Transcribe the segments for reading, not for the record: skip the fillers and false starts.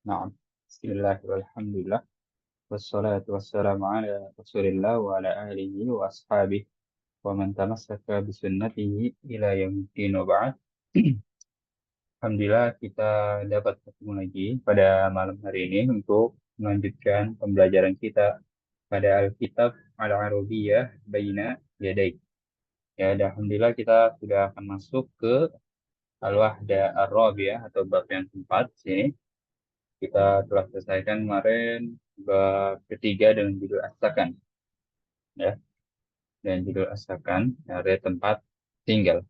نعم. بسم الله والحمد لله والصلاة والسلام على رسول الله وعلى آله وأصحابه ومن تمسك بسنته إلى يوم الدين وبعد. Alhamdulillah kita dapat ketemu lagi pada malam hari ini untuk melanjutkan pembelajaran kita pada Alkitab Al-Arabiyah Baina Yadai. Ya, dan Alhamdulillah kita sudah akan masuk ke Al-Wahda Ar-Rabiyah atau bab yang keempat sini. Kita telah selesaikan kemarin bab ketiga dengan judul Asakan, ya, dan judul Asakan ada tempat tinggal.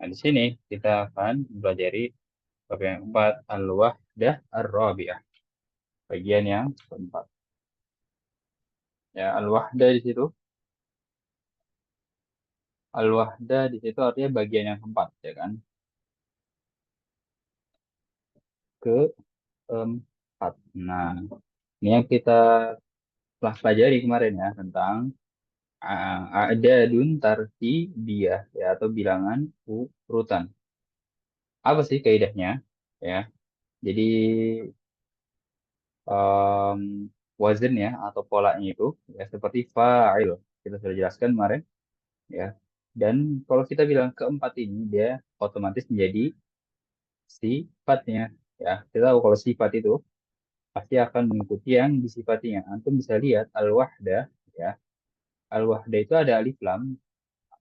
Nah, di sini kita akan mempelajari bab yang keempat, Al-Wahdah Ar-Rabi'ah, bagian yang keempat. Ya, Al-Wahdah di situ, Al-Wahdah di situ artinya bagian yang keempat, ya kan? Keempat. Nah, ini yang kita telah pelajari kemarin ya tentang adadun tartibiyah ya atau bilangan urutan. Apa sih kaidahnya? Ya, jadi em, wazan ya atau polanya itu ya seperti fa'il. Kita sudah jelaskan kemarin ya. Dan kalau kita bilang keempat ini dia otomatis menjadi sifatnya ya. Kita tahu kalau sifat itu pasti akan mengikuti yang disifatinya. Antum bisa lihat al-wahdah ya. Al-wahdah itu ada alif lam,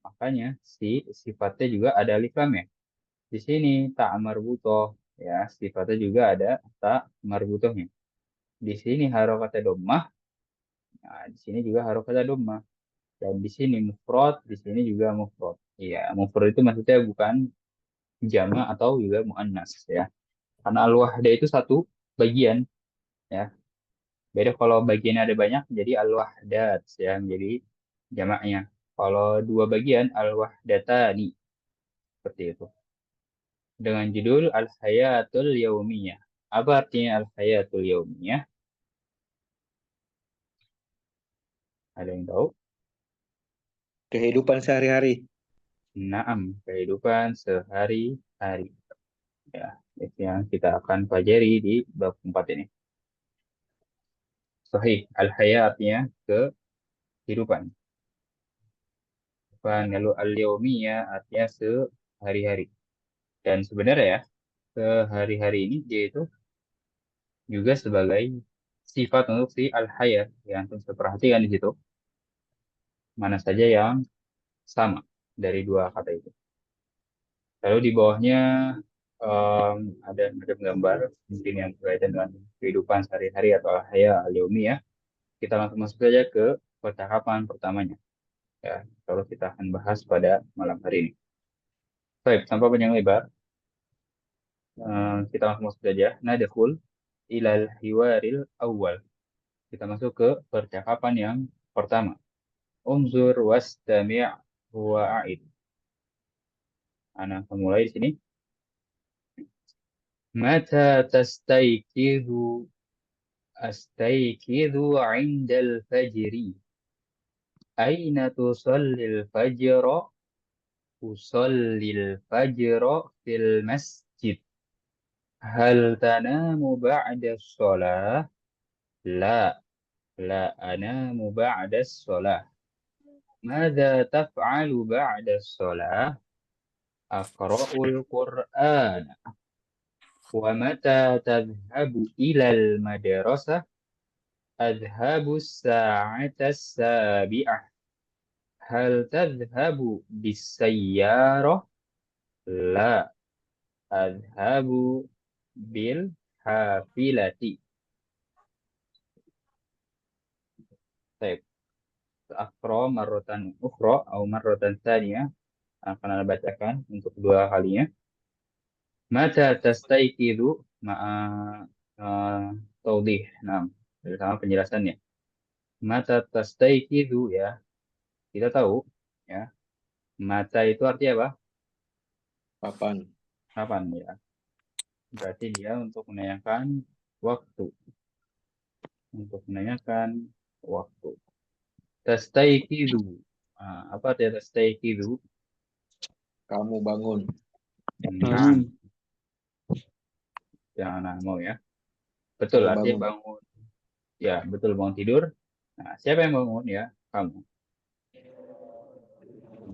makanya sifatnya juga ada alif lam ya. Di sini tak marbutoh ya, sifatnya juga ada tak marbutohnya. Di sini harokatnya dhammah, nah di sini juga harokatnya dhammah. Dan di sini mufrad, di sini juga mufrad. Iya, mufrad itu maksudnya bukan jama atau juga muannas ya. Karena al-wahdah itu satu bagian ya. Beda kalau bagiannya ada banyak jadi al-wahdat ya, menjadi jamaknya. Kalau dua bagian al-wahdatani seperti itu. Dengan judul Al-Hayatul Yaumiyah. Apa artinya Al-Hayatul Yaumiyah? Ada yang tahu? Kehidupan sehari-hari. Naam, kehidupan sehari-hari. Ya, itu yang kita akan pelajari di bab 4 ini. Sahih, Al-Haya artinya kehidupan. Lalu Al-Yaumiyah artinya sehari-hari. Dan sebenarnya ya, sehari-hari ini dia itu juga sebagai sifat untuk si Al-Haya yang antum bisa perhatikan di situ. Mana saja yang sama dari dua kata itu. Lalu di bawahnya ada macam gambar mungkin yang berkaitan dengan kehidupan sehari-hari atau al-haya al-yaumi ya. Kita langsung masuk saja ke percakapan pertamanya. Ya, kalau kita akan bahas pada malam hari ini. Baik, tanpa panjang lebar, kita langsung masuk saja. Nadkhul ilal hiwaril awal. Kita masuk ke percakapan yang pertama. Unzur wastami' wa'id. Anak mulai di sini. Mata tastayqidhu أستيقظ عند الفجر. أين تصلي الفجر؟ أصلي الفجر في المسجد. هل تنام بعد الصلاة؟ لا، لا أنام بعد الصلاة. ماذا تفعل بعد الصلاة؟ أقرأ القرآن. ومتى تذهب إلى المدرسة؟ أذهب الساعة 7. هل تذهب بالسيارة؟ لا، أذهب بالحافلة. طيب، أقرأ مرة أخرى أو مرة ثانية. Akan Anda bacakan untuk dua kalinya. Mata tastaiqidu ma'a taudih. Nah, bersama penjelasannya. Mata tastaiqidu ya. Kita tahu ya. Mata itu artinya apa? Papan. Kapan ya? Berarti dia untuk menanyakan waktu. Untuk menanyakan waktu. Tastaiqidu. Apa artinya tastaiqidu? Kamu bangun. Nah, yang anak mau ya. Betul, Saya artinya bangun. bangun. Ya, betul bangun tidur. Nah, siapa yang bangun ya? Kamu.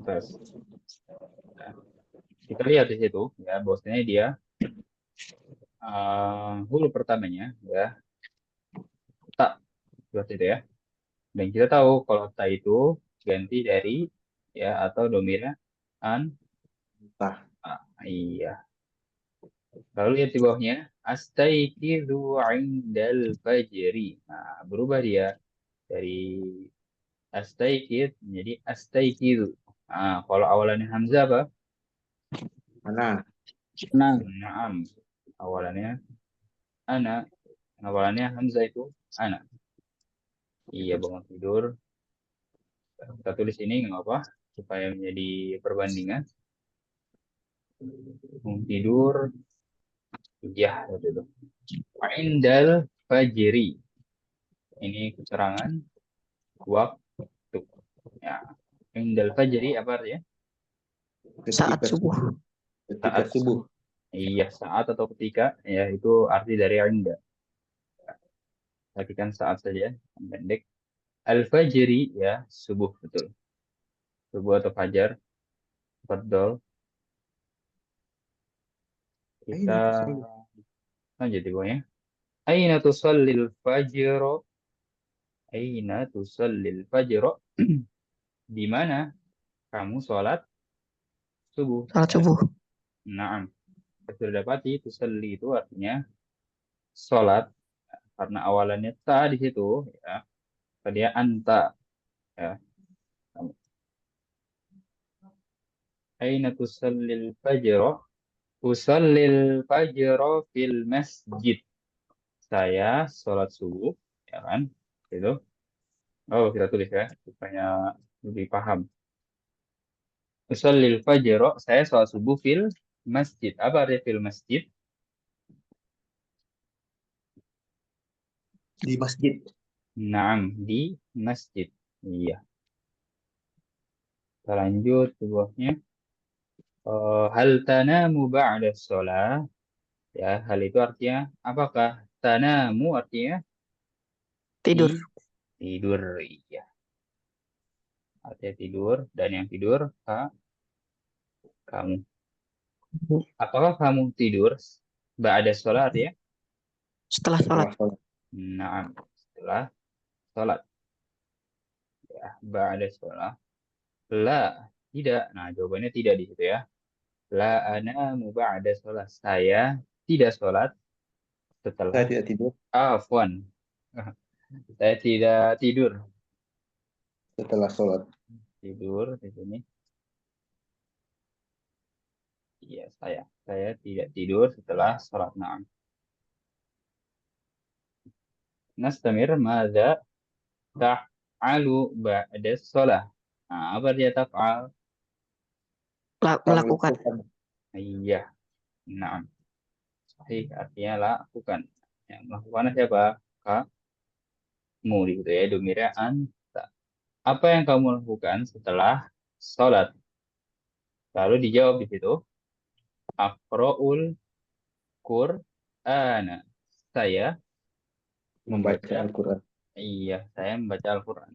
Terus, ya, kita lihat di situ ya, bahwasanya dia huruf pertamanya ya tak seperti itu ya. Dan kita tahu kalau ta itu ganti dari ya atau domirnya an. Entah. Iya. Lalu lihat di bawahnya astaiqizu indal fajri. Nah, berubah dia dari astaiqid menjadi astaiqizu. Nah, kalau awalannya hamzah apa? Mana? Nah, Naam. Awalannya ana. Awalannya hamzah itu ana. Iya bangun tidur. Kita tulis ini nggak apa supaya menjadi perbandingan. Bangun tidur. Ya, betul itu. Indal fajri. Ini keterangan waktu. Ya. Indal fajri apa artinya? saat Ketika subuh. subuh. Ketika Saat. subuh. Iya, saat atau ketika. Ya, itu arti dari inda. Perhatikan saat saja. Pendek. Al-fajri, ya, subuh. Betul. Subuh atau fajar. Betul. Kita Aina tusalli. lanjut di bawahnya. Aina tusallil fajro. Aina tusallil fajro. Di mana kamu sholat subuh? Salat Ya. subuh. Naam. Kita sudah dapati tusalli itu artinya sholat. Karena awalannya ta di situ. Ya. Dia anta. Ya. Aina tusallil fajro. Usallil fajro fil masjid. Saya sholat subuh. Ya kan? Itu. Oh, kita tulis ya. Supaya lebih paham. Usallil fajro. Saya sholat subuh fil masjid. Apa artinya fil masjid? Di masjid. Naam, di masjid. Iya. Kita lanjut ke bawahnya. Hal tanamu ba'da sholat. Ya, hal itu artinya apakah? Tanamu artinya Tidur. tidur. Iya. Artinya tidur. Dan yang tidur, kamu. Apakah kamu tidur? Ba'da sholat ya? Setelah sholat. Setelah sholat. Naam. Setelah sholat. Ya, ba'da sholat. La. Tidak. Nah, jawabannya tidak di situ ya. La anamu ba'da sholat. Saya tidak sholat setelah Saya tidak tidur afwan. Saya tidak tidur. setelah sholat. Tidur di sini. Iya, saya. Saya tidak tidur setelah sholat. Naam. Nastamir madza taf'alu ba'da sholat. Nah, apa dia taf'al? Kamu Melakukan. lakukan. Iya. Nah, sahih artinya lakukan. Yang melakukan siapa? Kamu gitu ya. Domirnya anta. Apa yang kamu lakukan setelah sholat? Lalu dijawab di situ. Aqra'ul Qur'ana. Saya Membaca membaca. Al-Quran. Iya, saya membaca Al-Quran.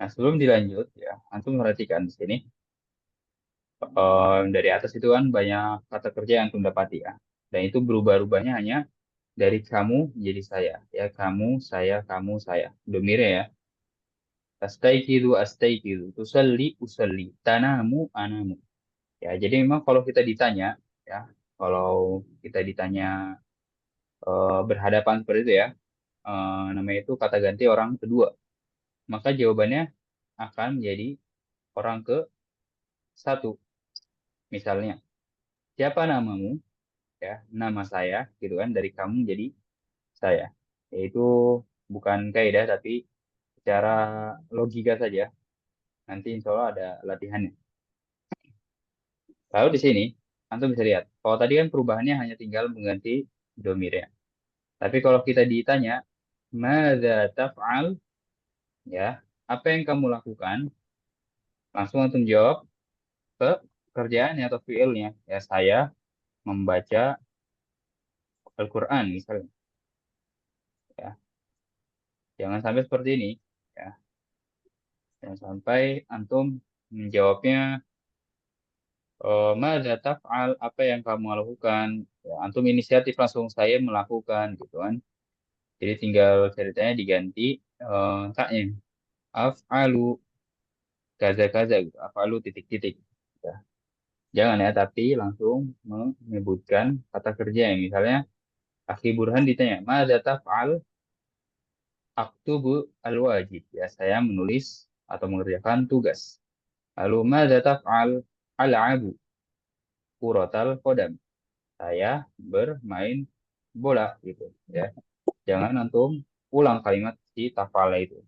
Nah, sebelum dilanjut ya, antum perhatikan di sini. Dari atas itu kan banyak kata kerja yang antum dapati ya. Dan itu berubah-ubahnya hanya dari kamu jadi saya. Ya, kamu, saya. Domirnya ya. Astaikidu, astaikidu. Tusalli, usalli. Tanamu, anamu. Ya, jadi memang kalau kita ditanya, ya, kalau kita ditanya berhadapan seperti itu ya, namanya itu kata ganti orang kedua. Maka jawabannya akan menjadi orang ke satu. Misalnya, siapa namamu? Ya, nama saya, gitu kan, dari kamu jadi saya. Yaitu bukan kaidah, tapi secara logika saja. Nanti insya Allah ada latihannya. Lalu di sini, antum bisa lihat. Kalau tadi kan perubahannya hanya tinggal mengganti domirnya. Tapi kalau kita ditanya, Mada taf'al? Ya, apa yang kamu lakukan? Langsung antum jawab ke kerjaannya atau fiilnya. Ya, saya membaca Al-Quran misalnya. Jangan sampai seperti ini. Ya. Jangan sampai antum menjawabnya madza taf'al, apa yang kamu lakukan? Ya, antum inisiatif langsung saya melakukan gitu kan. Jadi tinggal ceritanya diganti taknya. Af'alu kaza kaza gitu. Af'alu titik-titik. Ya. Jangan ya, tapi langsung menyebutkan kata kerja yang misalnya Akhi Burhan ditanya, "Madza taf'al?" Aktubu al-wajib. Ya, saya menulis atau mengerjakan tugas. Lalu madza taf'al? Al'abu kuratal qadam. Saya bermain bola gitu ya. Jangan antum ulang kalimat si tafala itu.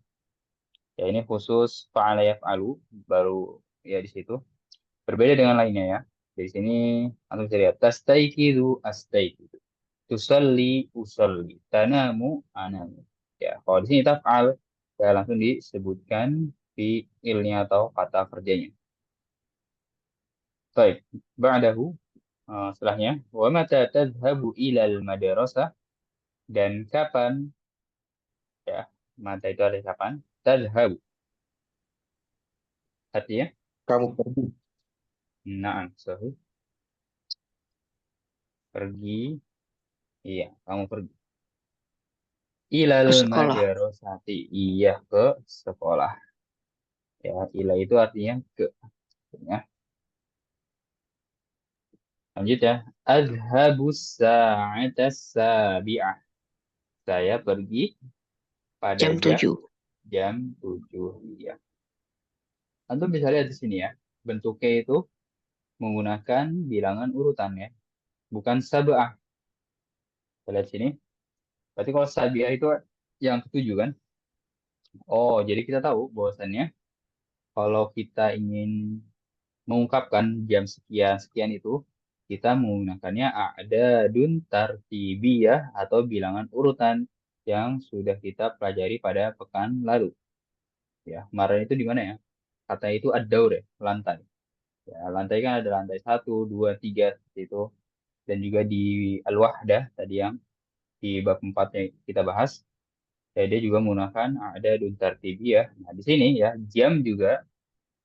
Ya ini khusus fa'ala yaf'alu baru ya di situ. Berbeda dengan lainnya ya. Di sini antum bisa lihat tastaikidu astaikidu. Tusalli usalli. Tanamu anamu. Ya, kalau di sini taf'al ya langsung disebutkan fi'ilnya atau kata kerjanya. Baik, ba'dahu setelahnya wa mata tadhhabu ilal madrasah, dan kapan ya, mata itu ada kapan, tadhhabu artinya Kamu pergi na'am sahih, pergi, iya kamu pergi, ilal ke sekolah. madrasati, iya ke sekolah. Ya, ila itu artinya ke ya. Lanjut ya, adhabus sa'atas sabi'ah, saya pergi pada Jam jam 7. 7. Iya, antum bisa lihat di sini ya, bentuknya itu menggunakan bilangan urutan ya, bukan sab'ah. Kita lihat sini. Berarti kalau sabiah itu yang ketujuh kan? Oh, jadi kita tahu bahwasannya kalau kita ingin mengungkapkan jam sekian sekian itu, kita menggunakannya a'dadun tartibiyah atau bilangan urutan yang sudah kita pelajari pada pekan lalu. Ya, kemarin itu di mana ya? Kata itu ad-daur ya, lantai. Ya, lantai kan ada lantai satu, dua, tiga seperti itu. Dan juga di al-wahdah tadi yang di bab 4 yang kita bahas, ya, dia juga menggunakan ada tartibiyah. Nah, di sini ya jam juga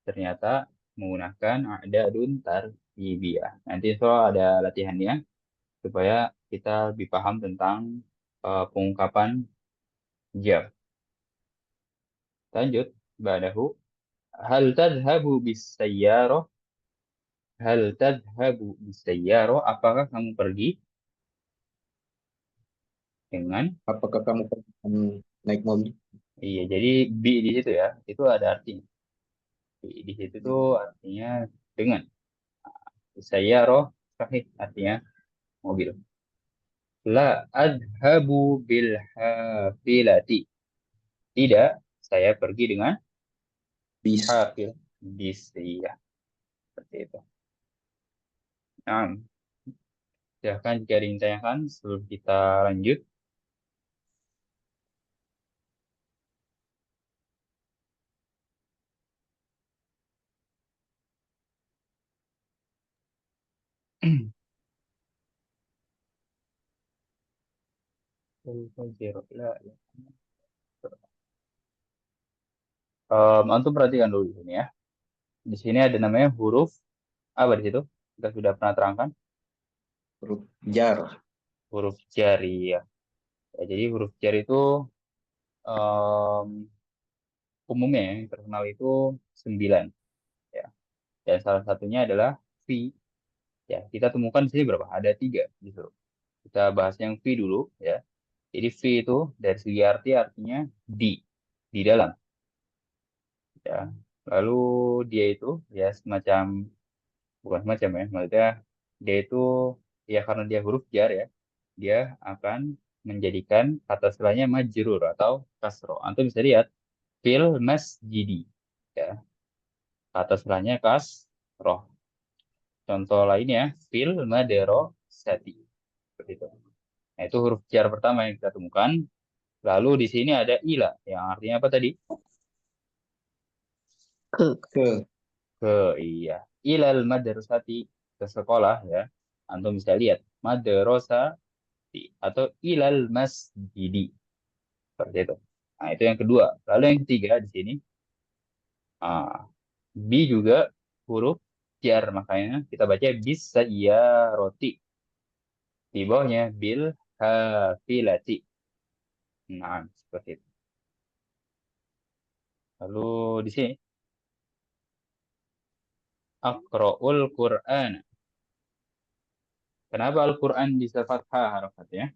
ternyata menggunakan ada tartibiyah. Nanti soal ada latihannya supaya kita lebih paham tentang pengungkapan jam. Lanjut, ba'dahu hal tadhhabu bis sayyarah? Hal tadhhabu bis sayyarah? Apakah kamu pergi dengan, apakah kamu pergi naik mobil? iya, jadi bi di situ ya, itu ada artinya. Bi di situ tuh artinya dengan. Sayyarah sahih artinya mobil. La adhabu bil hafilati. Tidak, saya pergi dengan Bis. hafil. Bis, iya, seperti itu. Nah, silahkan jika ada yang ditanyakan sebelum kita lanjut. Zero. Antum perhatikan dulu di sini ya. Di sini ada namanya huruf apa di situ? Kita sudah pernah terangkan Huruf jar. huruf jari ya. Ya, jadi huruf jari itu em, umumnya yang terkenal itu 9 ya. Dan salah satunya adalah fi. Ya, kita temukan di sini berapa? Ada 3 gitu. Kita bahas yang fi dulu ya. Jadi fi itu dari segi arti artinya di dalam ya. Lalu dia itu ya semacam, bukan semacam ya, maksudnya dia itu ya karena dia huruf jar ya, dia akan menjadikan kata setelahnya majrur atau kasro. Antum bisa lihat fil masjidi ya, kata setelahnya kasroh. Contoh lainnya fil madrasati seperti itu. Nah, itu huruf jar pertama yang kita temukan. Lalu di sini ada ila yang artinya apa tadi? Ke Ke. Ke, iya. Ilal madrasati, ke sekolah ya. Antum bisa lihat madrasati atau ilal masjidi seperti itu. Nah, itu yang kedua. Lalu yang ketiga di sini, B juga huruf jar, makanya kita baca bisa ya roti. Di bawahnya bil hafilati. Nah, seperti itu. Lalu di sini, Aqra'ul Qur'an. Kenapa Al-Quran bisa fathah harokatnya?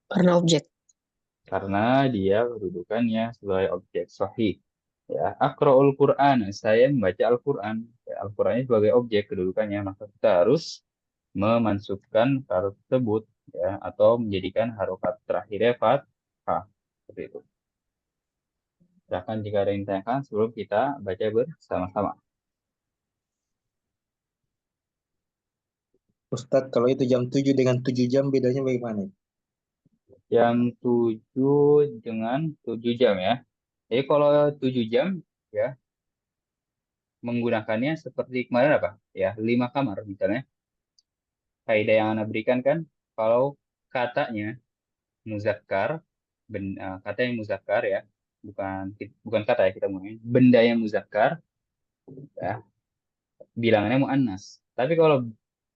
Karena objek. Karena dia kedudukannya sebagai objek sahih. Ya, Aqra'ul Qur'an, saya membaca Al-Quran. Ya, Al-Quran sebagai objek kedudukannya, maka kita harus memansubkan harokat tersebut, ya, atau menjadikan harokat terakhirnya fathah. Seperti itu. Silahkan jika ada yang ditanyakan sebelum kita baca bersama-sama. Ustadz, kalau itu jam 7 dengan 7 jam bedanya bagaimana? Jam 7 dengan 7 jam ya. Jadi kalau 7 jam ya menggunakannya seperti kemarin apa? Ya, 5 kamar misalnya. Kaidah yang Anda berikan kan kalau katanya muzakkar, kata yang muzakkar ya, bukan bukan kata ya kita ngomongin, benda yang muzakkar ya, bilangannya muannas. Tapi kalau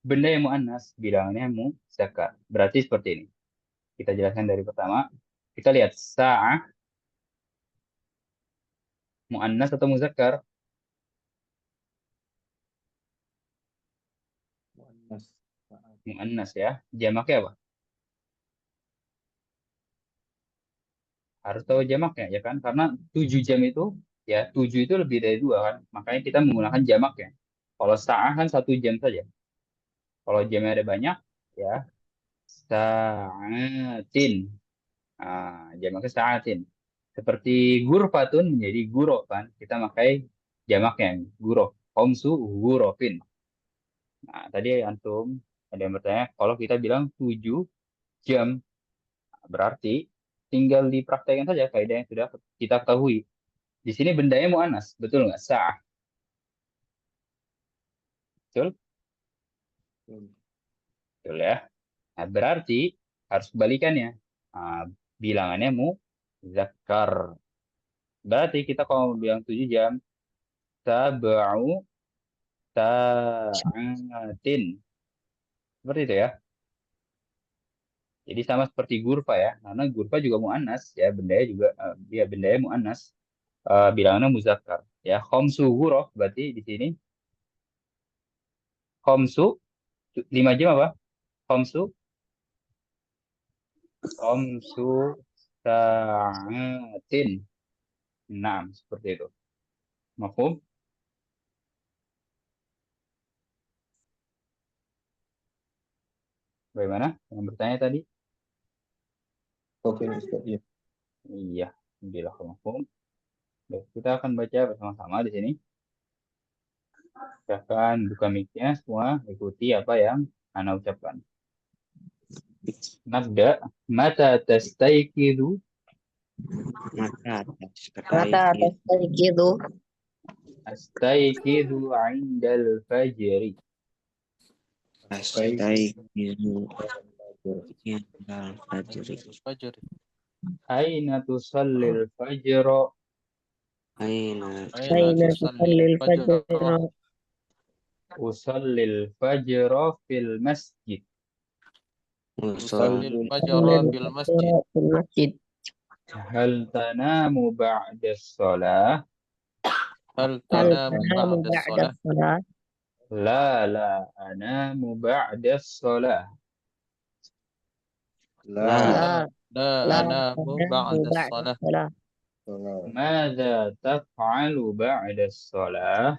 benda yang muannas bilangannya muzakkar. Berarti seperti ini. Kita jelaskan dari pertama. Kita lihat sa'ah muannas atau muzakkar? Muannas. Muannas ya. Jamaknya apa? Harus tahu jamaknya ya kan? Karena 7 jam itu ya 7 itu lebih dari 2 kan. Makanya kita menggunakan jamaknya. Kalau sa'ah kan 1 jam saja. Kalau jamnya ada banyak ya sa'atin. Jamaknya sa'atin. Seperti gurfatun menjadi guro kan. Kita pakai jamaknya guro. Homsu gurofin. Nah, tadi antum ada yang bertanya, kalau kita bilang 7 jam, berarti tinggal dipraktekkan saja kaidah yang sudah kita ketahui. Di sini bendanya mu'annas, betul nggak? Sa'ah, betul? Betul ya. Nah, berarti harus kebalikannya. Nah, bilangannya muzakkar. Berarti kita kalau bilang 7 jam, sab'u sa'atin. Seperti itu ya. Jadi sama seperti gurfa ya. Karena gurfa juga mu'annas ya, bendanya juga ya bendanya mu'annas. Bilangannya muzakkar. Ya, khomsu guroh berarti di sini khomsu 5 jam apa? Khomsu khomsu sa'atin. Nah, seperti itu. Mafhum? Bagaimana? Yang bertanya tadi? Oke, Ustadz. Ya. Iya, bila mafhum. Baik, kita akan baca bersama-sama di sini. Silahkan buka mic-nya semua, ikuti apa yang Ana ucapkan. Nabda, mata tastayqidu, Mata Mata gitu. astayqidu 'indal fajri. Fajar. Aina tusallil fajra, Aina Aina tusallil fajr. usallil fajra fil masjid. Usallil fajra fil masjid. Fil masjid. Hal tanamu ba'da shalah? Hal Hal tanamu tanamu ba'da ba'da shalah? shalah? La anamu ba'da shalah. La. La La anamu ba'da shalah. shalah. Mada taf'alu ba'da shalah?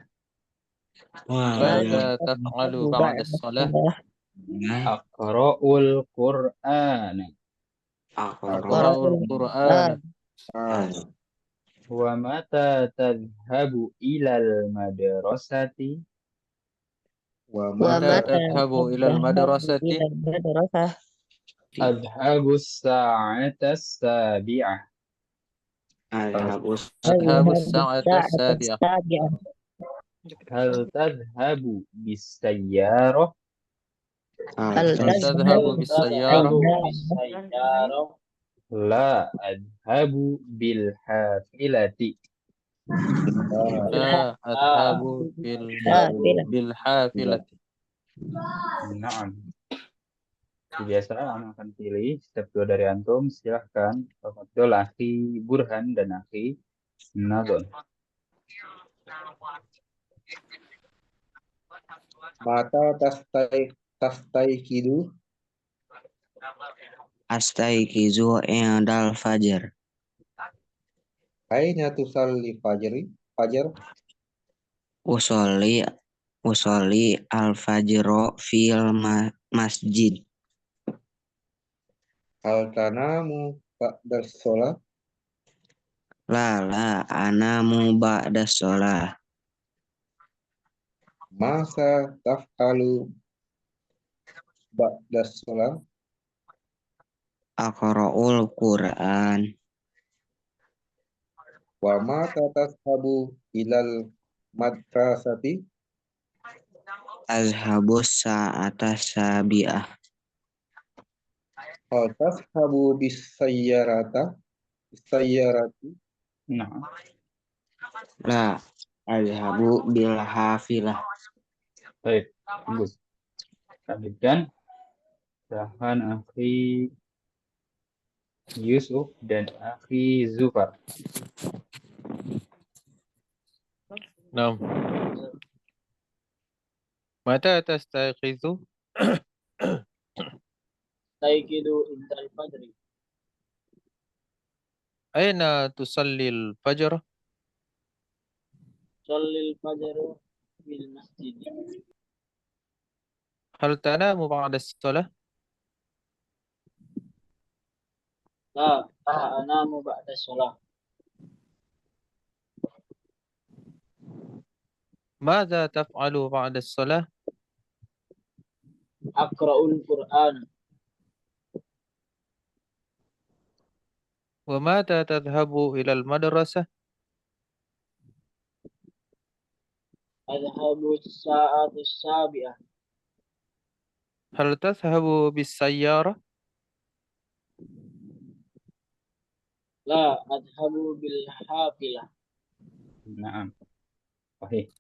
Mada taf'alu ba'da shalah? Aqra'ul Qur'an. Aqra'ul Qur'an. Wa mata tadhhabu ilal madrasati? Wa Mata mata tadhhabu ilal madrasati? ilal madrasah? Adhabu sa'ata sabi'ah. Adhabu Adhabu sa'ata sabi'ah. sabi'ah. Hal tadhhabu bisayyarah? Hal Hal tadhhabu bisayyarah? sayyarah? La adhabu bil hafilati. La adhabu Hafilah. bil hafilati. Naam. Biasa anak akan pilih setiap dua dari antum. Silahkan. Tafadhol akhi Burhan dan akhi Nadon. Mata tastaiqidu Astaiqizu indal fajar. aina tusalli fajar Usolli usolli al fajro fil masjid. hal tanamu ba'da sholat La anamu ba'da sholah. masa taf'alu ba'da sholat Aqra'ul Qur'an. wa mata tashabu ilal madrasati Azhabus sa'ata sabi'ah. hal tashabu bisayyarati Nah, La azhabu bil hafilah. baik. Tunggu. Lanjutkan. Silahkan akhi Yusuf dan akhi Zufar. نعم. متى تستيقظ؟ أستيقظ عند الفجر. أين تصلي الفجر؟ صلي الفجر في المسجد. هل تنام بعد الصلاة؟ لا أنام بعد الصلاة. ماذا تفعل بعد الصلاة؟ أقرأ القرآن. ومتى تذهب إلى المدرسة؟ أذهب الساعة السابعة. هل تذهب بالسيارة؟ لا أذهب بالحافلة. Naam. Baik.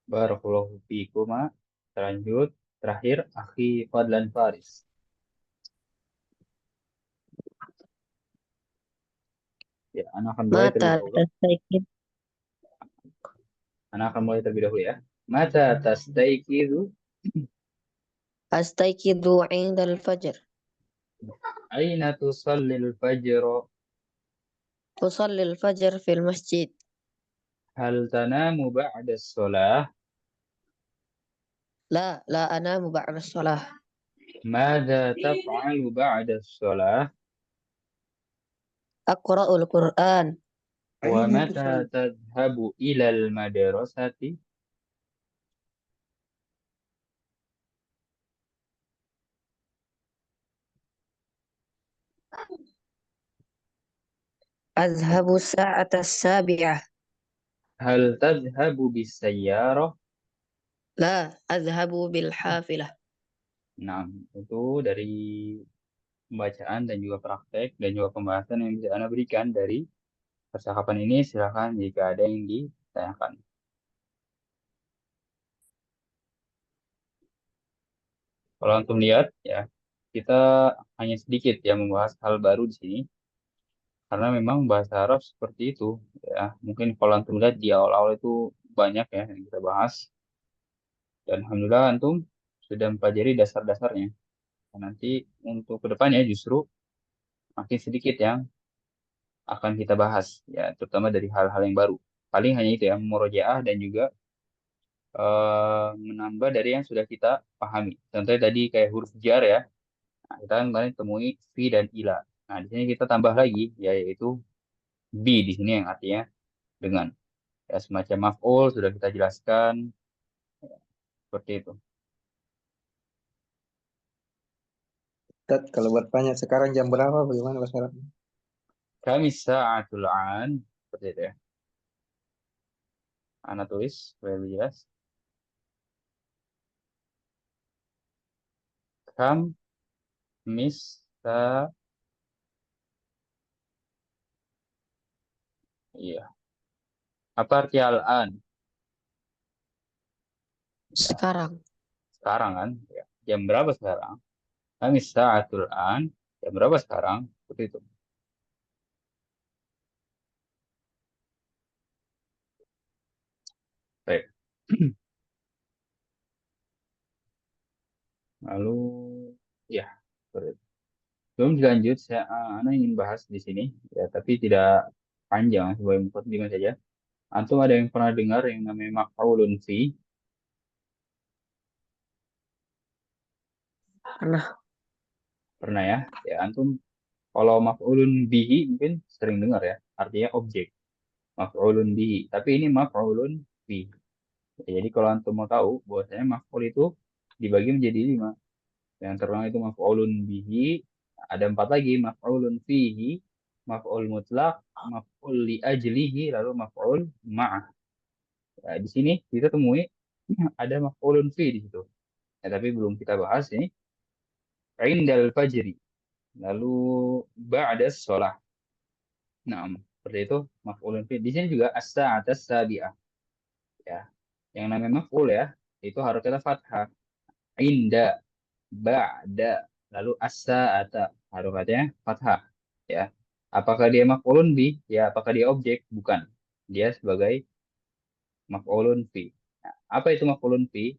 Barakallahu fikuma. Lanjut. Terakhir, akhi Fadlan Faris. Ya, anak akan mulai terlebih Mata dahulu. tastaiqid. Anak akan mulai terlebih dahulu ya. Mata tastaiqizu Astaiqidu indal fajar. aina tusallil fajra Usalli al fajar fil masjid. hal tanamu ba'da sholah La anamu ba'da sholah. madza taf'alu ba'da sholah Aqra'ul Qur'an. wa aina mata tusalli tadhhabu ilal madrasati Azhabu sa'ata sabi'ah. hal tadhhabu bisayyarah. La azhabu bil hafilah. Nah, itu dari pembacaan dan juga praktek dan juga pembahasan yang bisa Anda berikan dari percakapan ini. Silakan jika ada yang ditanyakan. Kalau antum lihat ya, kita hanya sedikit ya membahas hal baru di sini karena memang bahasa Arab seperti itu ya. Mungkin kalau antum lihat di awal-awal itu banyak ya yang kita bahas dan alhamdulillah antum sudah mempelajari dasar-dasarnya. Dan nanti untuk kedepannya justru makin sedikit yang akan kita bahas ya, terutama dari hal-hal yang baru. Paling hanya itu ya, murojaah dan juga menambah dari yang sudah kita pahami. Contohnya tadi kayak huruf jar ya. Nah, kita kan kemarin temui fi dan ila. Nah, di sini kita tambah lagi yaitu bi di sini yang artinya dengan. Ya, semacam maf'ul sudah kita jelaskan seperti itu. Ustaz, kalau buat tanya sekarang jam berapa bagaimana bahasa Arabnya? Kami sa'atul an seperti itu ya. Ana tulis supaya lebih jelas. Kam mis sa Iya. Apa arti al-an? Sekarang. Sekarang kan? Ya. Jam berapa sekarang? Kami sa'atul an. Jam berapa sekarang? Seperti itu. Baik. Lalu, ya. Seperti itu. Sebelum dilanjut, Ana ingin bahas di sini. Ya, tapi tidak panjang. Sebagai mukadimah saja. Antum ada yang pernah dengar yang namanya maf'ulun fi? Pernah. Pernah ya? Ya, antum kalau maf'ulun bihi mungkin sering dengar ya. Artinya objek. Maf'ulun bihi. Tapi ini maf'ulun fi. Ya, jadi kalau antum mau tahu, bahwasanya maf'ul itu dibagi menjadi 5. Yang terkenal itu maf'ulun bihi. Ada 4 lagi. Maf'ulun fihi. Maf'ul mutlak. Maf'ul li ajlihi. Lalu maf'ul ma'ah. Ya, di sini kita temui ada maf'ulun fi di situ. Ya, tapi belum kita bahas ini. Indal fajri. Lalu ba'da sholah. Nah, seperti itu maf'ulun fi. Di sini juga as-sa'atas sabi'ah. Ya. Yang namanya maf'ul ya, itu harus kita fathah. Inda, ba'da, lalu as-sa'ata. Harokatnya fathah. Ya. Apakah dia maf'ulun bi? Ya, apakah dia objek? Bukan. Dia sebagai maf'ulun fi. Nah, apa itu maf'ulun fi?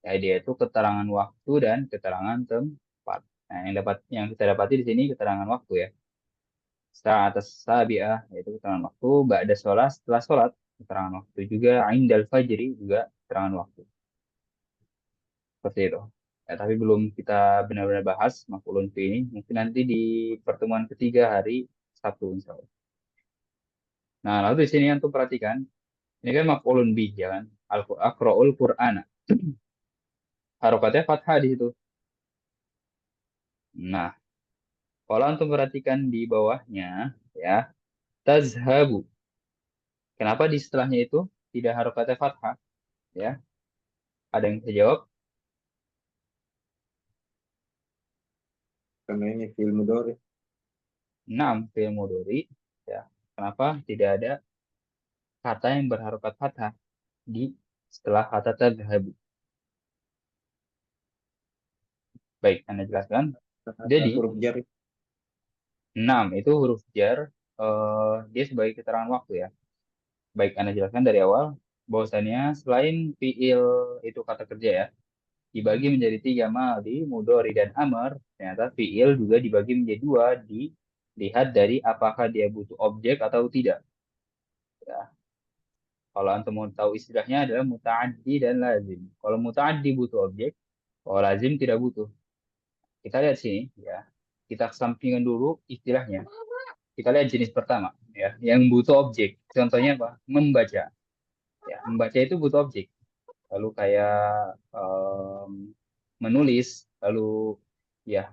Ya, dia itu keterangan waktu dan keterangan tempat. Nah, yang kita dapati di sini keterangan waktu ya. Saat sabi'ah yaitu keterangan waktu, ba'da sholat setelah sholat keterangan waktu juga, indal fajri juga keterangan waktu. Seperti itu. Ya, tapi belum kita benar-benar bahas maf'ulun fi ini. Mungkin nanti di pertemuan ketiga hari Sabtu insya Allah. Nah, lalu di sini untuk perhatikan, ini kan maf'ulun bi, ya kan? Aqra'ul Qur'ana. Harokatnya fathah di situ. Nah, kalau antum perhatikan di bawahnya, ya, tazhabu. Kenapa di setelahnya itu tidak harokatnya fathah? Ya, ada yang bisa jawab? Karena ini film mudhari. 6 fi'il mudhari. Ya, kenapa tidak ada kata yang berharokat fathah di setelah kata tadhhabu? Baik, Anda jelaskan. Jadi, Huruf jar. 6 itu huruf jar, dia sebagai keterangan waktu ya. Baik, Anda jelaskan dari awal bahwasannya selain fi'il itu kata kerja ya, dibagi menjadi 3, madhi, mudhari, dan amr. Ternyata fi'il juga dibagi menjadi 2, dilihat dari apakah dia butuh objek atau tidak. Ya. Kalau antum mau tahu istilahnya adalah muta'addi dan lazim. Kalau muta'addi butuh objek, kalau lazim tidak butuh. Kita lihat sini ya. Kita kesampingkan dulu istilahnya. Kita lihat jenis pertama ya, yang butuh objek. Contohnya apa? Membaca. Ya, membaca itu butuh objek. Lalu kayak menulis, lalu ya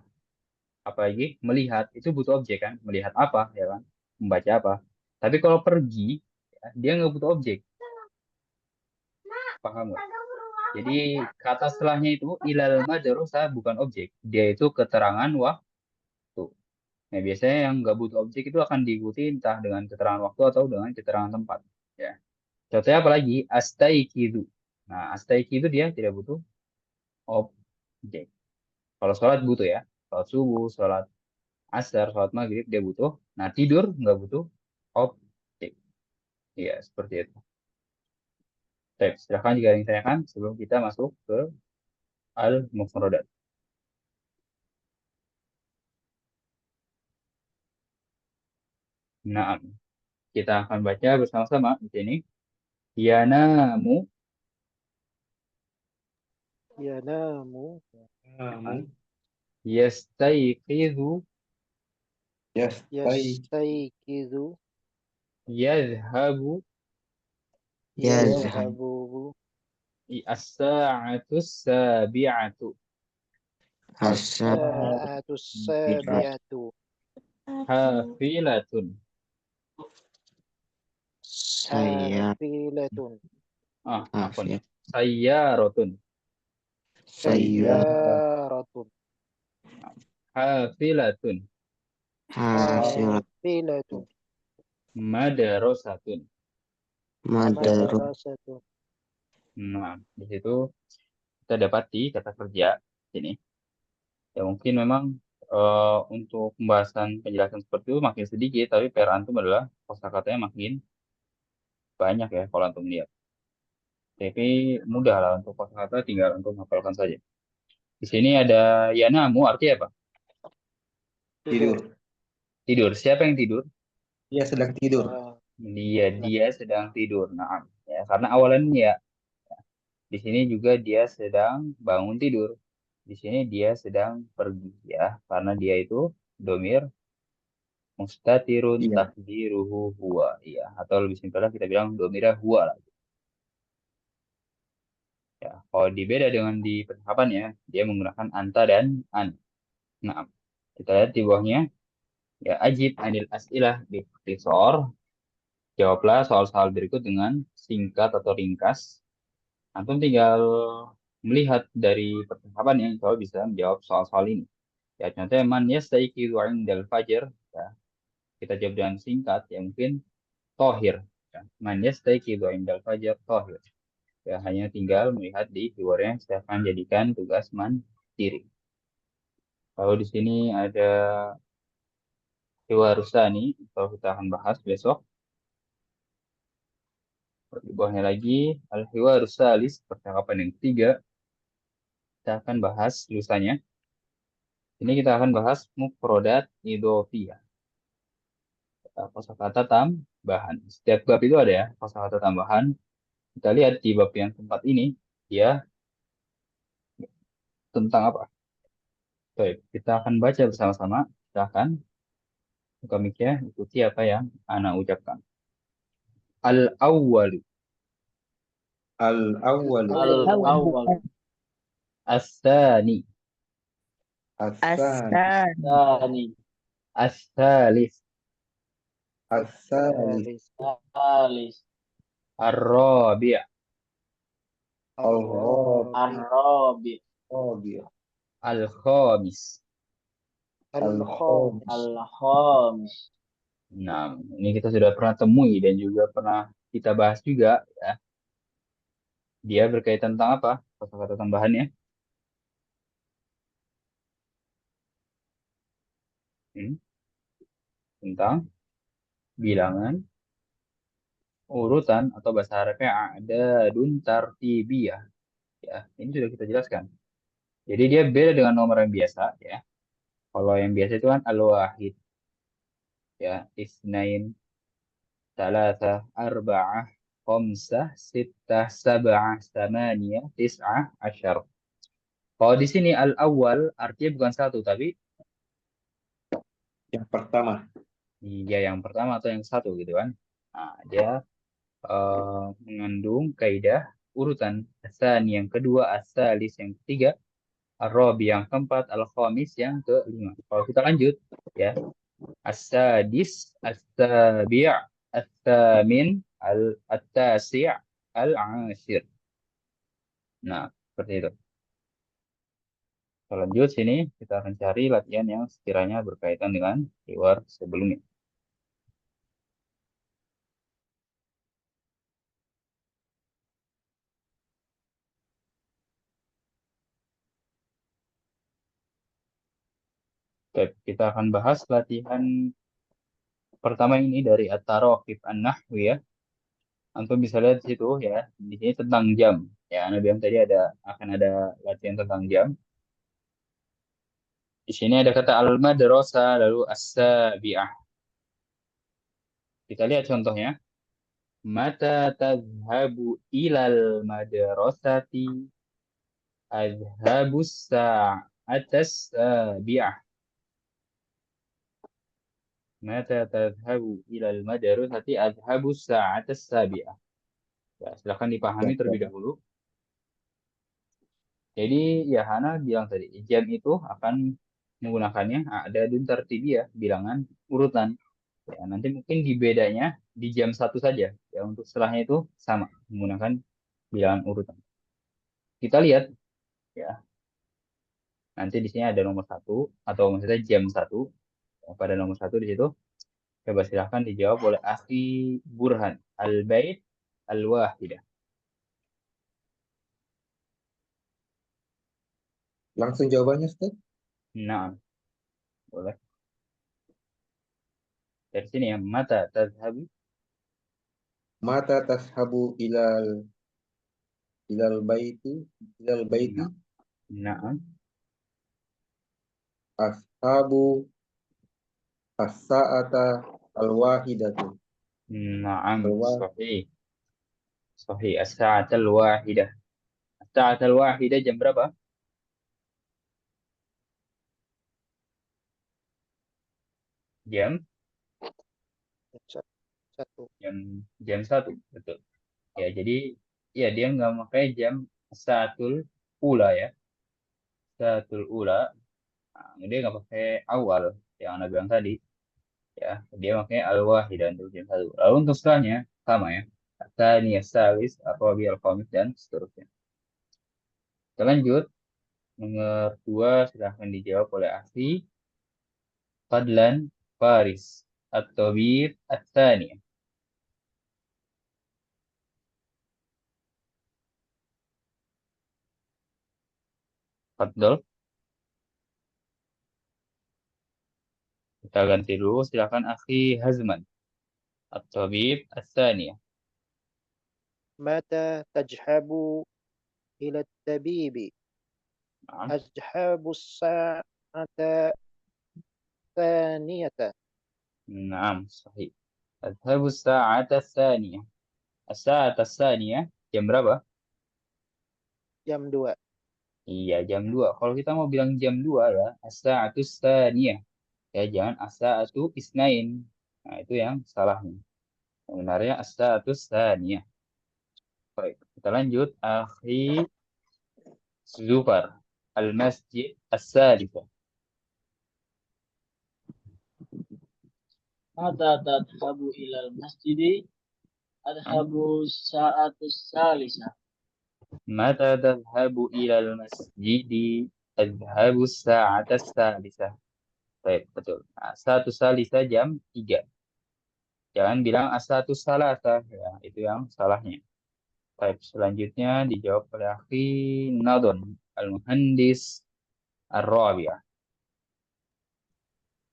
apa lagi? Melihat itu butuh objek kan? Melihat apa ya kan? Membaca apa? Tapi kalau pergi, ya, dia nggak butuh objek. Paham nggak? Jadi kata setelahnya itu ilal madrasah bukan objek. Dia itu keterangan waktu. Nah, biasanya yang nggak butuh objek itu akan diikuti entah dengan keterangan waktu atau dengan keterangan tempat. Ya. Contohnya apa lagi? Astaikidu. Nah, astaikidu dia tidak butuh objek. Kalau sholat butuh ya. Sholat subuh, sholat asar, sholat maghrib dia butuh. Nah, tidur nggak butuh objek. Iya, seperti itu. Baik, silakan jika ada yang ditanyakan sebelum kita masuk ke al-mufradat. Nah, kita akan baca bersama-sama di sini. Yanamu, Yanamu, yastayqizu, yastaykizu, yadhhabu, Yazhab. yadhabu, as-sa'atu sabi'atu, Asab. as-sa'atu sabi'atu, hafilatun, Saya. hafilatun, afwan, Hafid. sayyaratun, Saya. sayyaratun, hafilatun, Hasil. hafilatun, Madarosatun. Madaru. Madrasatun. Nah, di situ kita dapati kata kerja ini. Ya mungkin memang untuk pembahasan penjelasan seperti itu makin sedikit, tapi per antum adalah kosakatanya makin banyak ya kalau antum lihat. Tapi mudah lah untuk kosakata, tinggal antum hafalkan saja. Di sini ada yanamu, artinya apa? Tidur. Tidur. Siapa yang tidur? Dia sedang tidur. Dia sedang tidur. Nah, ya, karena awalannya ya, di sini juga dia sedang bangun tidur. Di sini dia sedang pergi ya, karena dia itu domir mustatirun Iya. takdiruhu huwa. Iya, atau lebih simpelnya kita bilang domirnya huwa lah. Ya, kalau dibeda dengan di penerapan ya, dia menggunakan anta dan an. Nah, kita lihat di bawahnya ya ajib anil as'ilah bikhtisar. Jawablah soal-soal berikut dengan singkat atau ringkas. Antum tinggal melihat dari percakapannya, kalau bisa menjawab soal-soal ini. Ya, contohnya man yastayqizu indal fajr. Ya, kita jawab dengan singkat, ya mungkin tohir. Ya, man yastayqizu indal fajr tohir. Ya, hanya tinggal melihat di keywordnya, saya akan jadikan tugas mandiri. Kalau di sini ada keyword rusani, kalau kita akan bahas besok. Di bawahnya lagi, al-hiwar salis, percakapan yang ketiga. Kita akan bahas lusanya. Ini kita akan bahas mufrodat idhofiyah. Kosakata tambahan. Setiap bab itu ada ya kosakata tambahan. Kita lihat di bab yang keempat ini, dia tentang apa? Baik, kita akan baca bersama-sama. Kita akan buka mic-nya, ikuti apa yang Ana ucapkan. Al-awwalu, Al-awwalu. Al-awwal. as-sani, As-sani. Tsani. as-salis, As-salis. Tsalis. ar-rabi', Al-rabi'. Ar-rabi'. al-khamis. Al-khamis. Al-khamis. Nah, ini kita sudah pernah temui dan juga pernah kita bahas juga ya. Dia berkaitan tentang apa? Kosakata tambahannya. Tentang bilangan urutan atau bahasa Arabnya a'dadun tartibiyah. Ya, ini sudah kita jelaskan. Jadi dia beda dengan nomor yang biasa ya. Kalau yang biasa itu kan al-wahid ya, isnain, salasah, arba'ah, khamsah, sittah, sab'ah, samaniyah, tis'ah, asyar. Kalau di sini al-awwal artinya bukan satu tapi Yang pertama. dia yang pertama atau yang satu gitu kan. Nah, dia mengandung kaidah urutan. Asani yang kedua, asalis yang ketiga, ar-rabi yang keempat, al-khamis yang kelima. Kalau kita lanjut ya, as-sadis, as-sabi', as-samin, at-tasi', al-ashir. Nah, seperti itu. Kita lanjut sini, kita akan cari latihan yang sekiranya berkaitan dengan keyword sebelumnya. Oke, kita akan bahas latihan pertama ini dari At-Taraqib An-Nahwi ya. Antum bisa lihat di situ ya. Di sini tentang jam. Ya, Anda bilang tadi akan ada latihan tentang jam. Di sini ada kata al-madrasah lalu as-sabi'ah. Kita lihat contohnya. Mata tadhhabu ilal madrasati adhhabu sa'atas sabi'ah. Mata tadhhabu ilal madrasati adhhabu sa'atas sabi'ah. Ya, silakan dipahami terlebih dahulu. Jadi ya Hana bilang tadi, jam itu akan menggunakannya ada dun tartibiyah, bilangan urutan. Ya, nanti mungkin di bedanya di jam satu saja. Ya, untuk setelahnya itu sama menggunakan bilangan urutan. Kita lihat ya, nanti di sini ada nomor satu atau maksudnya jam satu. Ya, pada nomor satu di situ Coba silahkan dijawab oleh akhi Burhan. Al-bait al-wahidah. Langsung jawabannya, Ustaz. Nah, boleh. Dari sini ya. Mata tadhabu. Mata tashabu ilal baiti ilal baiti Nah, ashabu as-sa'ata al-wahidatu. na'am. Al-wa- Sahih. Sahih. As-sa'atal wahidah. As-sa'atal wahidah jam berapa? Jam Satu. jam jam 1, betul. Ya, jadi ya dia nggak pakai jam saatul ula ya. Saatul ula. Nah, dia nggak pakai awal yang Anda bilang tadi. Ya, dia pakai al-wahidah untuk jam 1. Lalu untuk setelahnya sama ya. Tsaniyah, salis, ar-rabi, al-khamis dan seterusnya. Kita lanjut. Nomor 2 silahkan dijawab oleh Afi. Fadlan, Faris, at-tabib, at-tsaniyah. Fadl. Kita ganti dulu. Silahkan Akhi Hazman. At-tabib, at-tsaniyah. متى تذهب إلى الطبيب؟ Nah, أذهب الساعة الثانية. نعم صحيح. أذهب الساعة الثانية. الساعة الثانية jam berapa? Jam 2. Iya, jam 2. Kalau kita mau bilang jam 2 ya, as-sa'atu tsaniyah. Ya, jangan as-sa'atu isnain. Nah, itu yang salahnya. Sebenarnya as-sa'atu tsaniyah. Baik, kita lanjut. Akhi Zufar. Al-masjid as-salifah. متى تذهب إلى المسجد؟ أذهب الساعة الثالثة. Mata tadhhabu ilal masjidi? Adhabu as-sa'ata as-salisah. Baik, betul. Nah, satu salisa jam 3. Jangan bilang as-satu salasa. Ya, itu yang salahnya. Baik, selanjutnya dijawab oleh akhi Nadon. Al-Muhandis Ar-Rabi'ah.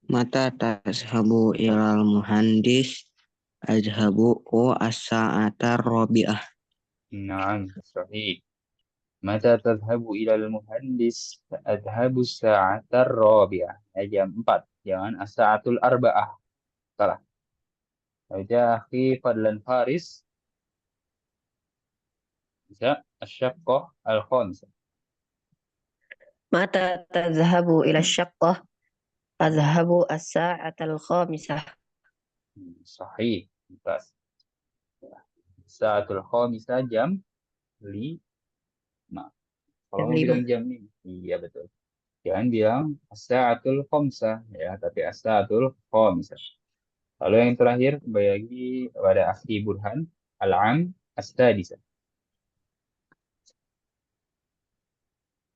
Mata tashabu ilal muhandis azhabu o as-sa'ata rabi'ah. Naam, sahih. Mata tadhabu ilal muhandis? Adhabu as-sa'ata ar-rabi'ah. Ya, jam 4. Jangan as-sa'atul arba'ah. Salah. Ada akhi Fadlan Faris. Bisa. Asyaqqah al-khamisah. متى تذهب إلى الشقة؟ أذهب الساعة الخامسة. Sahih. Mumtaz. Sa'atul khamisah jam 5. Kalau Jam mau bilang 5. jam ini, iya betul. Jangan bilang as-sa'atul khamsah ya, tapi as-sa'atul khamisah. Lalu yang terakhir kembali lagi kepada Akhi Burhan, al-am as-sadisah.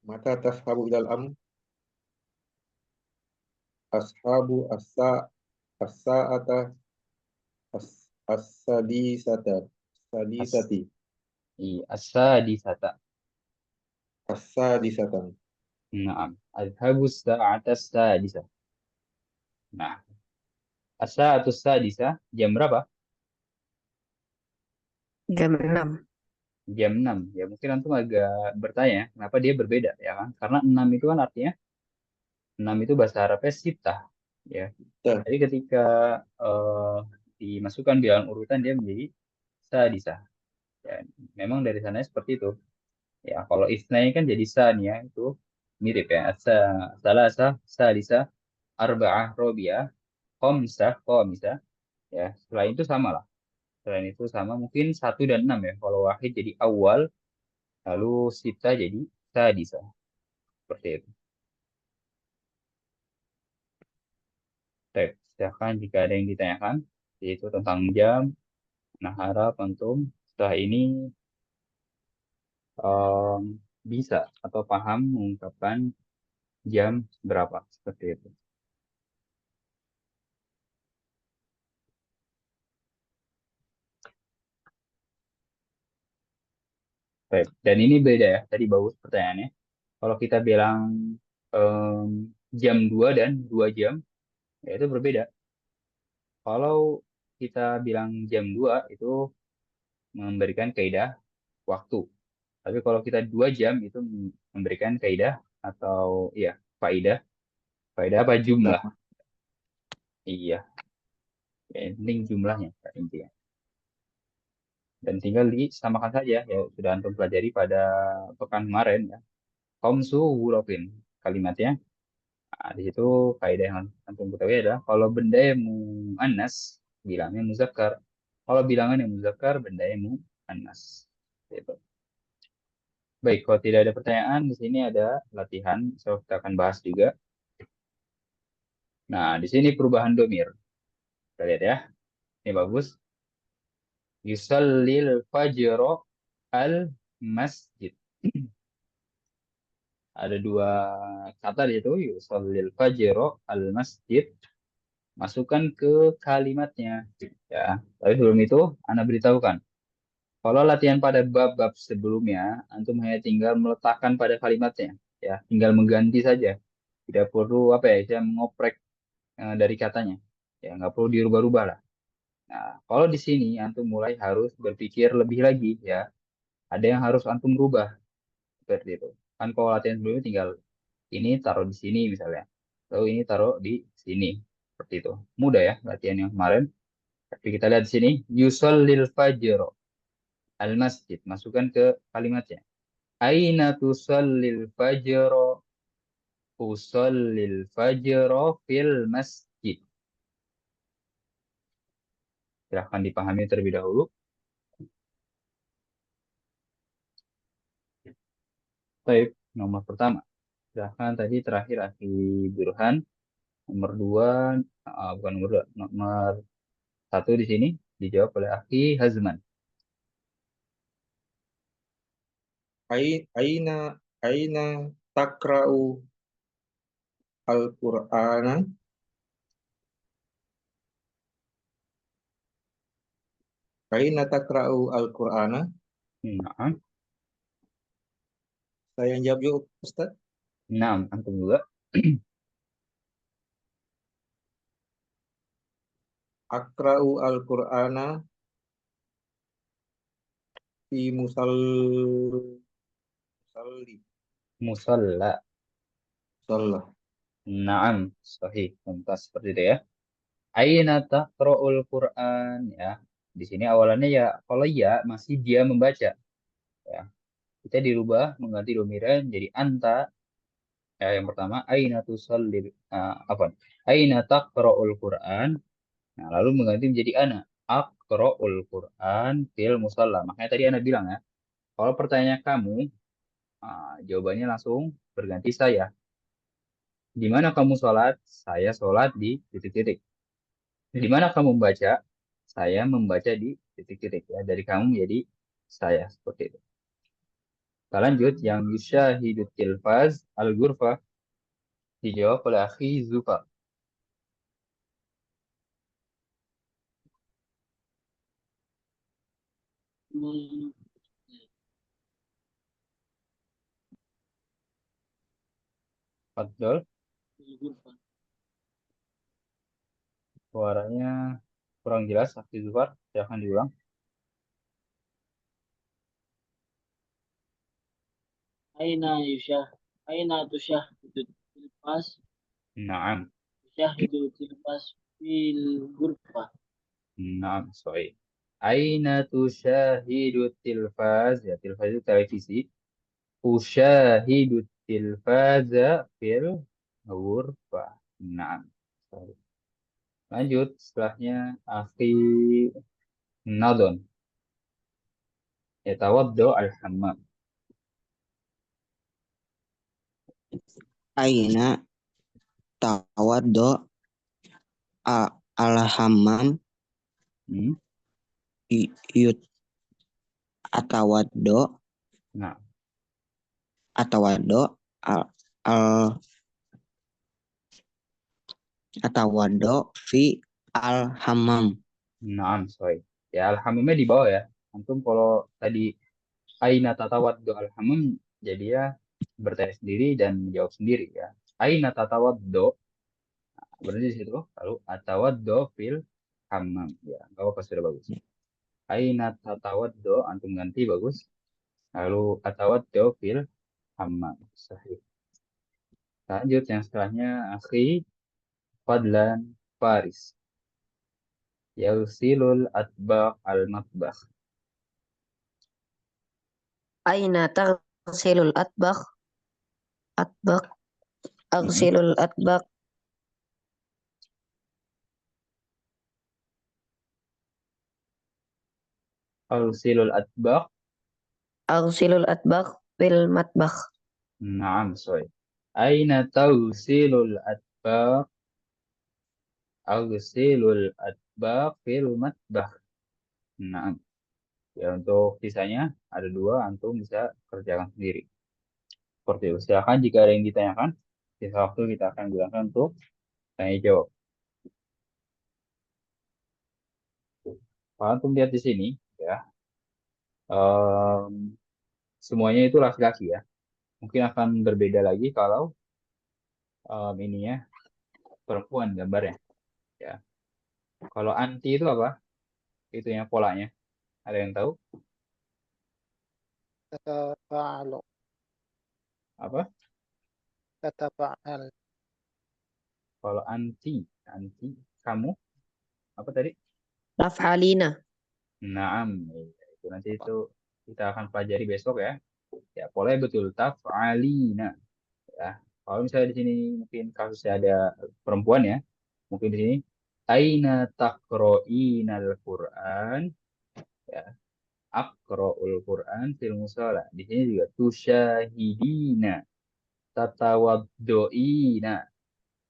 Mata tashabu ilal am ashabu as-sa'ata as-sadisata sadisati As-sadisata. as-sadisatan. Naam. Adhabu as-sa'ata as-sadisah. Nah, as-sa'atu as-sadisah jam berapa? Jam 6. Jam 6. Ya mungkin antum agak bertanya, kenapa dia berbeda ya kan? Karena 6 itu kan artinya 6 itu bahasa Arabnya sitah ya. Dah. Jadi ketika eh, dimasukkan di dalam urutan dia menjadi sadisah. Ya, memang dari sananya seperti itu. Ya, kalau isnai kan jadi saniyah itu mirip ya. Salasa, salisa, arba'ah, robiah, khamsah, khamisah. Ya, selain itu sama lah. Selain itu sama mungkin 1 dan 6 ya. Kalau wahid jadi awal, lalu sita jadi sadisah. Seperti itu. Baik, silakan jika ada yang ditanyakan, yaitu tentang jam. Nah, harap antum setelah ini em, bisa atau paham mengungkapkan jam berapa seperti itu. Baik. Dan ini beda ya. Tadi bagus pertanyaannya. Kalau kita bilang jam 2 dan 2 jam, ya itu berbeda. Kalau kita bilang jam 2 itu memberikan kaidah waktu. Tapi kalau kita 2 jam itu memberikan kaidah atau ya faidah. Faidah apa? Jumlah. Iya, ya, yang penting jumlahnya Pak, intinya. Dan tinggal disamakan saja ya sudah antum pelajari pada pekan kemarin ya. Khamsu hurufin kalimatnya. Nah, di situ kaidah yang antum ketahui adalah kalau benda yang muannas bilangnya muzakkar. Kalau bilangan yang muzakkar benda yang muannas. Gitu. Baik, kalau tidak ada pertanyaan di sini ada latihan, so kita akan bahas juga. Nah, di sini perubahan domir. Kita lihat ya. Ini bagus. Yusallil fajro al masjid. Ada dua kata di situ. Yusallil fajro al masjid. Masukkan ke kalimatnya. Ya, tapi sebelum itu, Anda beritahukan. Kalau latihan pada bab-bab sebelumnya, antum hanya tinggal meletakkan pada kalimatnya. Ya, tinggal mengganti saja. Tidak perlu apa ya, saya mengoprek dari katanya. Ya, nggak perlu dirubah-rubah lah. Nah, kalau di sini antum mulai harus berpikir lebih lagi ya. Ada yang harus antum rubah seperti itu. Kan kalau latihan sebelumnya tinggal ini taruh di sini misalnya. Lalu ini taruh di sini. Seperti itu. Mudah ya latihan yang kemarin. Tapi kita lihat di sini yusallil fajr al masjid. Masukkan ke kalimatnya. Aina tusallil fajr? Usallil fajr fil masjid. Silahkan dipahami terlebih dahulu. Baik, nomor pertama. Silahkan tadi terakhir Akhi Burhan. Nomor dua, bukan nomor dua, nomor satu di sini dijawab oleh Akhi Hazman. Aina aina takra'u al-Qur'ana? Aina takra'u al-Qur'ana? Nah, Saya yang jawab juga, Ustaz. nah, antum juga. Akra'u al-Qur'ana fi musalli. Musalla. Musalla. Naam, sahih. Tuntas seperti itu ya. Aina taqra'ul Qur'an ya. Di sini awalannya ya kalau ya masih dia membaca ya. Kita dirubah mengganti domiran jadi anta ya yang pertama aina tusallil apa? Aina taqra'ul Qur'an. Nah, lalu mengganti menjadi ana. Aqra'ul Qur'an fil musalla. Makanya tadi ana bilang ya, kalau pertanyaan kamu, jawabannya langsung berganti saya. Di mana kamu sholat? Saya sholat di titik-titik. Di mana kamu membaca? Saya membaca di titik-titik. Ya. Dari kamu menjadi saya. Seperti itu. Kita lanjut. Yang yusyahidut tilfaz al-ghurfah dijawab oleh Akhi Zufar. Hmm, Fadol. الغرفة. Suaranya kurang jelas. Akhi Zufar. Silahkan diulang. أين يشاهد أين تشاهد التلفاز؟ Naam. يشاهد التلفاز في الغرفة. Naam. Sorry. Aina tusyahidut tilfaz. Ya, tilfaz itu televisi. Usyahidut tilfaza fil ghurfah. Naam. Sorry. Lanjut, setelahnya Akhi Nadon. Yatawaddo al-hammam. Aina tawaddo al-hammam Hmm. yut atawaddo Nah, atawaddo al atawaddo fi al-hammam. naam, sorry. Ya, al-hammamnya di bawah ya. Antum kalau tadi Aina tatawaddo al-hammam, jadi ya bertanya sendiri dan menjawab sendiri ya. Aina tatawaddo, berarti di situ. Lalu atawaddo fil hammam, ya nggak apa-apa, sudah bagus. Aina tatawaddo, antum ganti, bagus. Lalu atawaddo fil hammam, sahih. Lanjut yang setelahnya, akhi Fadlan Faris. Yausilul atbaq al-matbakh. Aina taghsilul atbaq? Atbaq. Aghsilul atbaq. Ausilul atbaq. Aghsilul atbaq fil matbakh. Naam, sorry. Aina tausilul atbaq? Ausilul atbaq fil matbakh. Naam. Ya, untuk sisanya ada dua, antum bisa kerjakan sendiri. Seperti itu. Silakan jika ada yang ditanyakan, sisa waktu kita akan gunakan untuk tanya jawab. Kalau antum lihat di sini, ya, semuanya itu laki-laki ya. Mungkin akan berbeda lagi kalau ini ya perempuan gambarnya. Ya. Kalau anti itu apa? Itu yang polanya. Ada yang tahu? تتفاعل Apa? تتفاعل Kalau anti kamu apa tadi? Raf'alina. Naam. Itu nanti itu kita akan pelajari besok ya. Ya, polanya betul, taf'alina. Ya. Kalau misalnya di sini mungkin kasusnya ada perempuan ya. Mungkin di sini aina taqra'inal Qur'an, ya. Aqra'ul Qur'an fil musala. Di sini juga tusyahidina, tatawaddoina,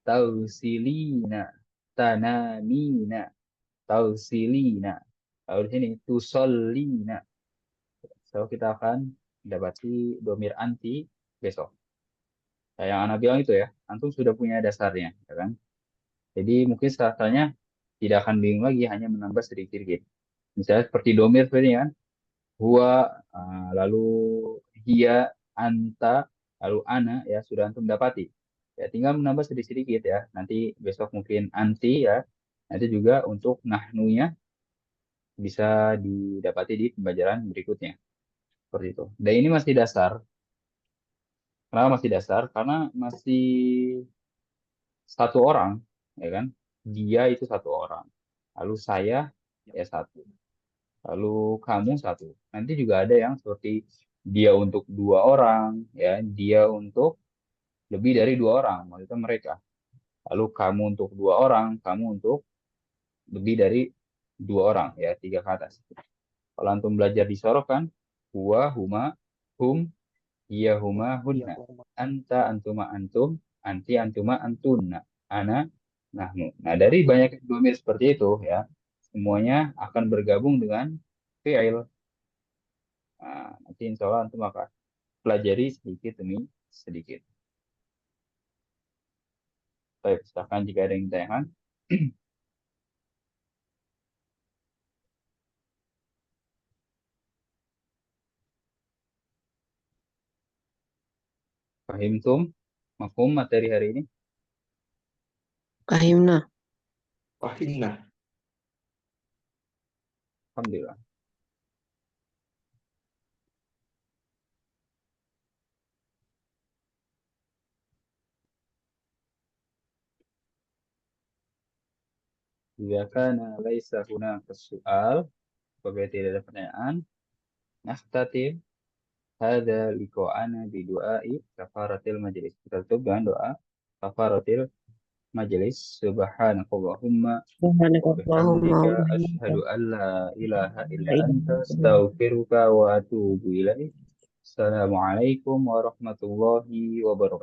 tausilina, tanamina, tausilina. Lalu di sini tusallina. So kita akan dapati domir anti besok. Nah, yang Ana bilang itu ya, antum sudah punya dasarnya, ya kan? Jadi mungkin rasanya tidak akan bingung lagi, hanya menambah sedikit-sedikit. Misalnya seperti domir seperti ini kan, huwa, lalu dia, anta, lalu ana, ya sudah antum dapati. Ya tinggal menambah sedikit-sedikit ya. Nanti besok mungkin anti ya. Nanti juga untuk nahnunya bisa didapati di pembelajaran berikutnya. Seperti itu. Dan ini masih dasar. Kenapa masih dasar? Karena masih satu orang, ya kan? Dia itu satu orang. Lalu saya ya satu. Lalu kamu satu. Nanti juga ada yang seperti dia untuk dua orang, ya, dia untuk lebih dari dua orang, maksudnya mereka. Lalu kamu untuk dua orang, kamu untuk lebih dari dua orang, ya, tiga ke atas. Kalau antum belajar di Sorok kan, huwa, huma, hum, iya, huma, hunna, anta, antuma, antum, anti, antuma, antunna, ana, nahnu. Nah, dari banyak domir seperti itu, ya, semuanya akan bergabung dengan fi'il. Nah, nanti insya Allah antum akan pelajari sedikit demi sedikit. Baik, silakan jika ada yang ditanyakan. Fahimtum? Mafhum materi hari ini? Fahimna. Wahidna. Alhamdulillah. Jika kana laisa hunaka soal, apabila tidak ada pertanyaan, nakhtatim hadza liqa'ana bi du'ai kafaratil majlis. Kita tutup dengan doa kafaratil majlis. Subhanakallahumma Subhanakallahumma wa bihamdika bihamdika. asyhadu an la ilaha illa anta astaghfiruka wa atubu ilaik. Assalamualaikum warahmatullahi wabarakatuh.